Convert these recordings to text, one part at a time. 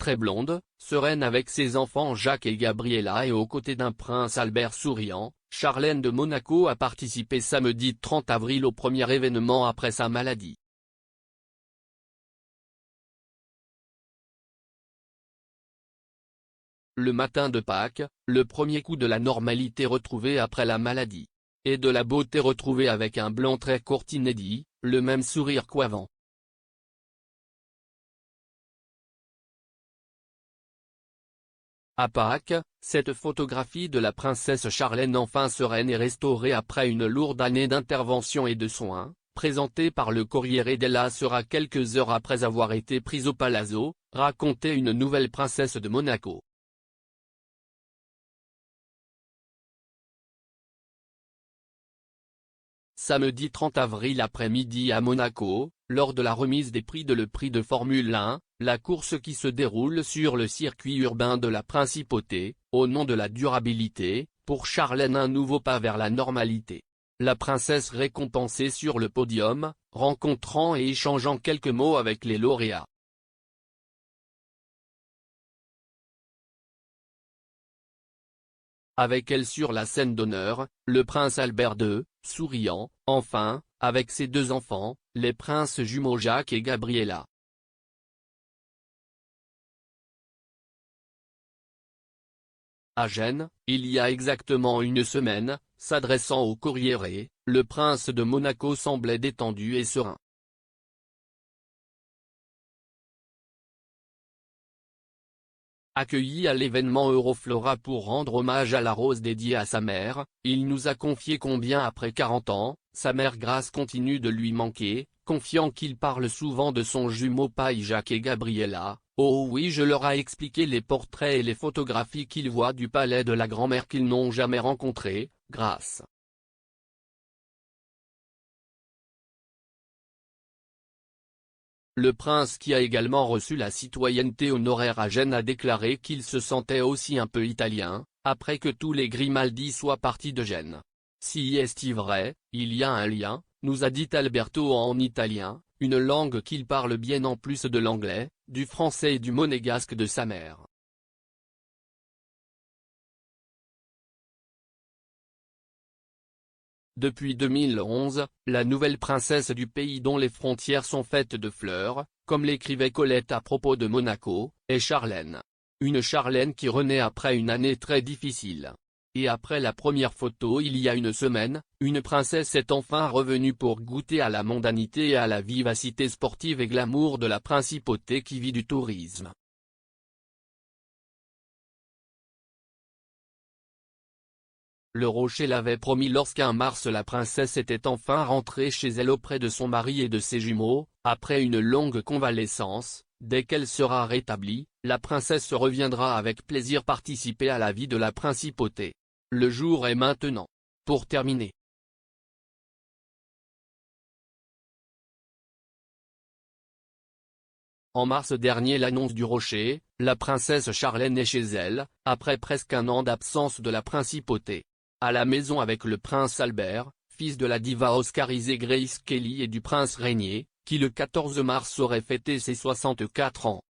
très blonde, sereine avec ses enfants Jacques et Gabriella et aux côtés d'un prince Albert souriant, Charlène de Monaco a participé samedi 30 avril au premier événement après sa maladie. Le matin de Pâques, le premier coup de la normalité retrouvée après la maladie. Et de la beauté retrouvée avec un blond très court inédit, le même sourire qu'avant. À Pâques, cette photographie de la princesse Charlène enfin sereine et restaurée après une lourde année d'intervention et de soins, présentée par le Corriere della Sera quelques heures après avoir été prise au Palazzo, racontait une nouvelle princesse de Monaco. Samedi 30 avril après-midi à Monaco, lors de la remise des prix de le prix de Formule 1, la course qui se déroule sur le circuit urbain de la Principauté, au nom de la durabilité, pour Charlène un nouveau pas vers la normalité. La princesse récompensée sur le podium, rencontrant et échangeant quelques mots avec les lauréats. Avec elle sur la scène d'honneur, le prince Albert II, souriant, enfin, avec ses deux enfants, les princes jumeaux Jacques et Gabriella. À Gênes, il y a exactement une semaine, s'adressant au Corriere, le prince de Monaco semblait détendu et serein. Accueilli à l'événement Euroflora pour rendre hommage à la rose dédiée à sa mère, il nous a confié combien après 40 ans, sa mère Grace continue de lui manquer, confiant qu'il parle souvent de son jumeau paille Jacques et Gabriella. Oh oui, je leur ai expliqué les portraits et les photographies qu'ils voient du palais de la grand-mère qu'ils n'ont jamais rencontré, Grace. Le prince qui a également reçu la citoyenneté honoraire à Gênes a déclaré qu'il se sentait aussi un peu italien, après que tous les Grimaldi soient partis de Gênes. Si est-il vrai, il y a un lien, nous a dit Alberto en italien, une langue qu'il parle bien en plus de l'anglais, du français et du monégasque de sa mère. Depuis 2011, la nouvelle princesse du pays dont les frontières sont faites de fleurs, comme l'écrivait Colette à propos de Monaco, est Charlène. Une Charlène qui renaît après une année très difficile. Et après la première photo il y a une semaine, une princesse est enfin revenue pour goûter à la mondanité et à la vivacité sportive et glamour de la principauté qui vit du tourisme. Le Rocher l'avait promis lorsqu'en mars la princesse était enfin rentrée chez elle auprès de son mari et de ses jumeaux, après une longue convalescence. Dès qu'elle sera rétablie, la princesse reviendra avec plaisir participer à la vie de la principauté. Le jour est maintenant. Pour terminer. En mars dernier l'annonce du Rocher, la princesse Charlène est chez elle, après presque un an d'absence de la principauté. À la maison avec le prince Albert, fils de la diva oscarisée Grace Kelly et du prince Rainier, qui le 14 mars aurait fêté ses 64 ans.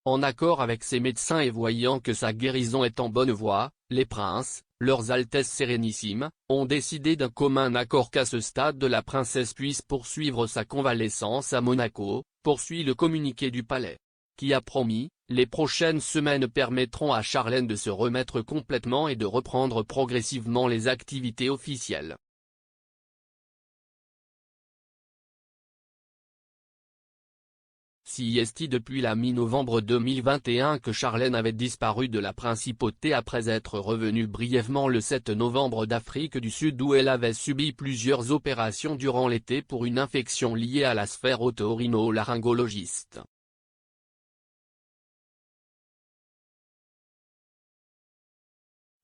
En accord avec ses médecins et voyant que sa guérison est en bonne voie, les princes, leurs Altesses sérénissimes, ont décidé d'un commun accord qu'à ce stade la princesse puisse poursuivre sa convalescence à Monaco, poursuit le communiqué du palais. Qui a promis, les prochaines semaines permettront à Charlène de se remettre complètement et de reprendre progressivement les activités officielles. Si est depuis la mi-novembre 2021 que Charlène avait disparu de la principauté après être revenue brièvement le 7 novembre d'Afrique du Sud où elle avait subi plusieurs opérations durant l'été pour une infection liée à la sphère otorino-laryngologiste.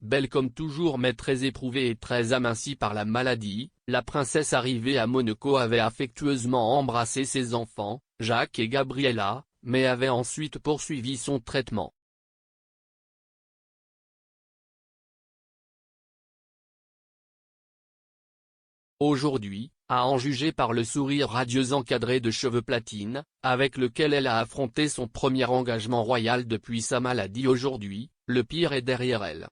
Belle comme toujours mais très éprouvée et très amincie par la maladie, la princesse arrivée à Monaco avait affectueusement embrassé ses enfants, Jacques et Gabriella, mais avait ensuite poursuivi son traitement. Aujourd'hui, à en juger par le sourire radieux encadré de cheveux platine, avec lequel elle a affronté son premier engagement royal depuis sa maladie. Aujourd'hui, le pire est derrière elle.